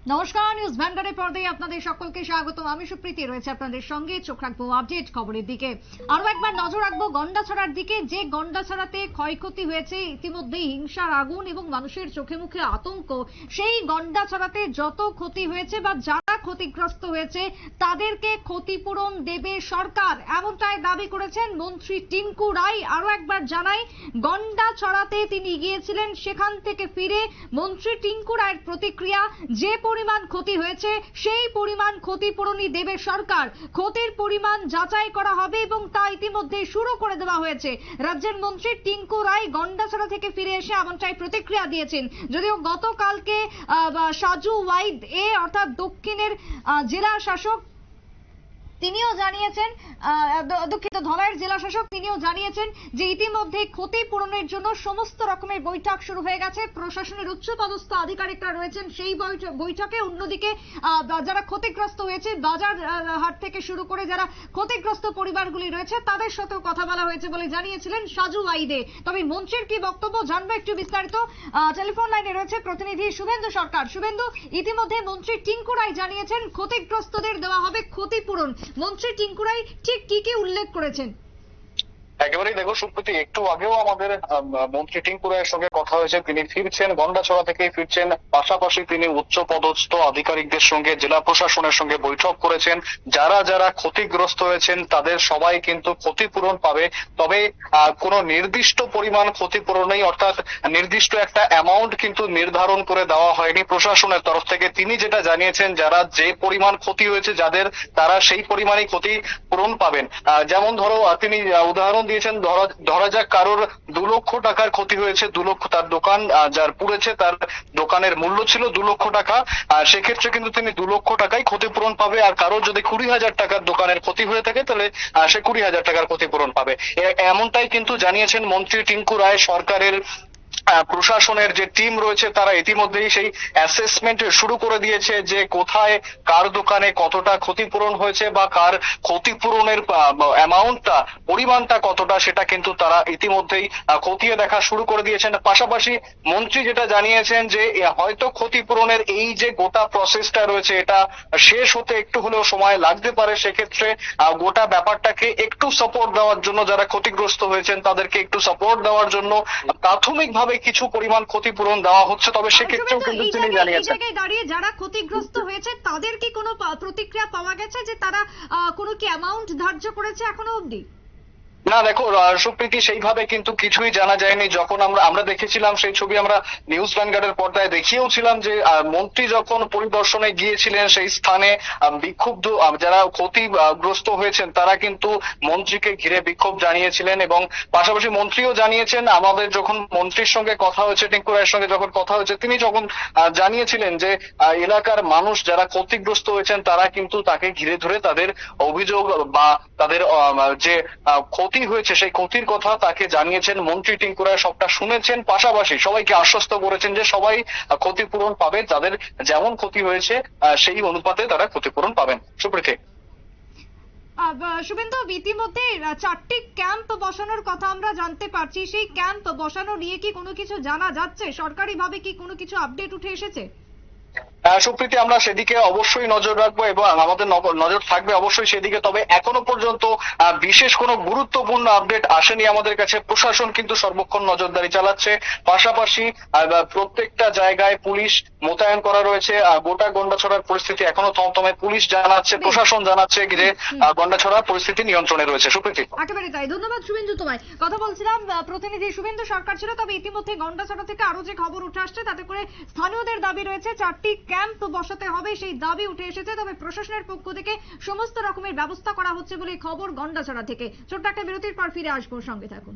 নমস্কার, নিউজ ভ্যানগার্ডের পর্দায় আপনাদের সকলকে স্বাগতম। আমি সুপ্রীতি রয়েছে আপনাদের সঙ্গে। চোখ রাখবো আপডেট খবরের দিকে। আরো একবার নজর রাখবো গন্ডাছড়ার দিকে। যে গন্ডাছড়াতে ক্ষয়ক্ষতি হয়েছে, ইতিমধ্যেই হিংসার আগুন এবং মানুষের চোখে মুখে আতঙ্ক। সেই গন্ডাছড়াতে যত ক্ষতি হয়েছে বা যারা ক্ষতিগ্রস্ত হয়েছে তাদেরকে ক্ষতিপূরণ দেবে সরকার, এমনটাই দাবি করেছেন মন্ত্রী টিঙ্কু রায়। আরো একবার জানাই, গন্ডাছড়াতে তিনি গিয়েছিলেন, সেখান থেকে ফিরে মন্ত্রী টিঙ্কু রায়ের প্রতিক্রিয়া, যে পরিমাণ ক্ষতি হয়েছে সেই পরিমাণ ক্ষতিপূরণই দেবে সরকার। ক্ষতির পরিমাণ যাচাই করা হবে এবং তা ইতিমধ্যে শুরু করে দেওয়া হয়েছে। রাজ্যের মন্ত্রী টিঙ্কু রায় গন্ডাছড়া থেকে ফিরে এসে এমনটাই প্রতিক্রিয়া দিয়েছেন। যদিও গতকালকে সাজু ওয়াইদ অর্থাৎ দক্ষিণের জেলা শাসক তিনিও জানিয়েছেন, দুঃখিত, ধলাইয়ের জেলা শাসক তিনিও জানিয়েছেন যে ইতিমধ্যে ক্ষতিপূরণের জন্য সমস্ত রকমের বৈঠক শুরু হয়ে গেছে। প্রশাসনের উচ্চপদস্থ আধিকারিকরা রয়েছেন সেই বৈঠকে। অন্যদিকে যারা ক্ষতিগ্রস্ত হয়েছে, বাজার হাট থেকে শুরু করে যারা ক্ষতিগ্রস্ত পরিবারগুলি রয়েছে তাদের সাথেও কথা বলা হয়েছে বলে জানিয়েছিলেন সাজু ওয়াইদে। তবে মন্ত্রীর কি বক্তব্য জানবো একটু বিস্তারিত। টেলিফোন লাইনে রয়েছে প্রতিনিধি শুভেন্দু সরকার। শুভেন্দু, ইতিমধ্যে মন্ত্রী টিঙ্কু রায় জানিয়েছেন ক্ষতিগ্রস্তদের দেওয়া হবে ক্ষতিপূরণ। মন্ত্রী টিঙ্কু রায় ঠিক কি কি উল্লেখ করেছেন? একেবারেই দেখো সুপ্রীতি, একটু আগেও আমাদের মন্ত্রী টিঙ্কু রায়ের সঙ্গে কথা হয়েছে। তিনি ফিরছেন, গন্ডাছড়া থেকেই ফিরছেন। পাশাপাশি তিনি উচ্চ পদস্থ আধিকারিকদের সঙ্গে, জেলা প্রশাসনের সঙ্গে বৈঠক করেছেন। যারা যারা ক্ষতিগ্রস্ত হয়েছেন তাদের সবাই কিন্তু ক্ষতিপূরণ পাবে। তবে কোনো নির্দিষ্ট পরিমাণ ক্ষতিপূরণ নেই, অর্থাৎ নির্দিষ্ট একটা অ্যামাউন্ট কিন্তু নির্ধারণ করে দেওয়া হয়নি প্রশাসনের তরফ থেকে। তিনি যেটা জানিয়েছেন, যারা যে পরিমাণ ক্ষতি হয়েছে যাদের, তারা সেই পরিমাণই ক্ষতিপূরণ পাবেন। যেমন ধরো, তিনি উদাহরণ দিয়েছেন, ধরা যাক কারোর 2 লক্ষ টাকার ক্ষতি হয়েছে, 2 লক্ষ, তার দোকান যার পুড়েছে তার দোকানের মূল্য ছিল 2 লক্ষ টাকা। সেক্ষেত্রে কিন্তু তিনি 2 লক্ষ টাকাই ক্ষতিপূরণ পাবে। আর কারোর যদি 20,000 টাকার দোকানের ক্ষতি হয়ে থাকে তাহলে সে 20,000 টাকার ক্ষতিপূরণ পাবে। এমনটাই কিন্তু জানিয়েছেন মন্ত্রী টিঙ্কু রায়। সরকারের প্রশাসনের যে টিম রয়েছে তারা ইতিমধ্যেই সেই অ্যাসেসমেন্ট শুরু করে দিয়েছে যে কোথায় কার দোকানে কতটা ক্ষতিপূরণ হয়েছে বা কার ক্ষতিপূরণের অ্যামাউন্টটা, পরিমাণটা কতটা, সেটা কিন্তু তারা ইতিমধ্যেই খতিয়ে দেখা শুরু করে দিয়েছেন। পাশাপাশি মন্ত্রী যেটা জানিয়েছেন যে হয়তো ক্ষতিপূরণের এই যে গোটা প্রসেসটা রয়েছে এটা শেষ হতে একটু হলেও সময় লাগতে পারে। সেক্ষেত্রে গোটা ব্যাপারটাকে একটু সাপোর্ট দেওয়ার জন্য, যারা ক্ষতিগ্রস্ত হয়েছেন তাদেরকে একটু সাপোর্ট দেওয়ার জন্য প্রাথমিকভাবে কিছু পরিমাণ ক্ষতিপূরণ দেওয়া হচ্ছে। তবে সেক্ষেত্রেও কিন্তু তিনি জানিয়েছেন, দাঁড়িয়ে যারা ক্ষতিগ্রস্ত হয়েছে তাদের কি কোনো প্রতিক্রিয়া পাওয়া গেছে যে তারা কোনো কি অ্যামাউন্ট ধার্য করেছে এখনো অবধি? না দেখো সুপ্রীতি, সেইভাবে কিন্তু কিছুই জানা যায়নি। যখন আমরা দেখেছিলাম সেই ছবি, আমরা নিউজ ভ্যানগার্ডের পর্দায় দেখিয়েওছিলাম যে মন্ত্রী যখন পরিদর্শনে গিয়েছিলেন সেই স্থানে বিক্ষুব্ধ যারা ক্ষতিগ্রস্ত হয়েছেন তারা কিন্তু মন্ত্রীকে ঘিরে বিক্ষোভ জানিয়েছিলেন। এবং পাশাপাশি মন্ত্রীও জানিয়েছেন, আমাদের যখন মন্ত্রীর সঙ্গে কথা হয়েছে, টিঙ্কু রায়ের সঙ্গে যখন কথা হয়েছে, তিনি যখন জানিয়েছিলেন যে এলাকার মানুষ যারা ক্ষতিগ্রস্ত হয়েছেন তারা কিন্তু তাকে ঘিরে ধরে তাদের অভিযোগ বা তাদের যে ক্ষতি হয়েছে সেই ক্ষতির কথা তাকে জানিয়েছেন। মন্ত্রী টিঙ্কু রায় সবটা শুনেছেন, পাশাপাশি সবাইকে আশ্বস্ত করেছেন যে সবাই ক্ষতিপূরণ পাবে, যাদের যেমন ক্ষতি হয়েছে সেই অনুপাতে তারা ক্ষতিপূরণ পাবেন। সুপ্রীতি। শুভেন্দু, ইতিমধ্যে 4টি ক্যাম্প বসানোর কথা আমরা জানতে পারছি। সেই ক্যাম্প বসানো নিয়ে কি কোনো কিছু জানা যাচ্ছে? সরকারি ভাবে কি কোনো কিছু আপডেট উঠে এসেছে? সুপ্রীতি, আমরা সেদিকে অবশ্যই নজর রাখবো এবং আমাদের নজর থাকবে অবশ্যই সেদিকে। তবে এখনো পর্যন্ত বিশেষ কোনো গুরুত্বপূর্ণ আপডেট আসেনি আমাদের কাছে। প্রশাসন কিন্তু সর্বক্ষণ নজরদারি চালাচ্ছে। পাশাপাশি প্রত্যেকটা জায়গায় পুলিশ মোতায়েন করা রয়েছে। গোটা গন্ডাছড়ার পরিস্থিতি এখনো থমথমে। পুলিশ জানাচ্ছে, প্রশাসন জানাচ্ছে যে গন্ডাছড়ার পরিস্থিতি নিয়ন্ত্রণে রয়েছে। সুপ্রীতি, একেবারে তাই। ধন্যবাদ শুভেন্দু তোমায়। কথা বলছিলাম প্রতিনিধি শুভেন্দু সরকার ছিল। তবে ইতিমধ্যে গন্ডাছড়া থেকে আরো যে খবর উঠে আসছে তাতে করে স্থানীয়দের দাবি রয়েছে 4টি ক্যাম্প বসাতে হবে, সেই দাবি উঠে এসেছে। তবে প্রশাসনের পক্ষ থেকে সমস্ত রকমের ব্যবস্থা করা হচ্ছে বলে খবর গন্ডাছড়া থেকে। ছোট্ট একটা বিরতির পর ফিরে আসবো, সঙ্গে থাকুন।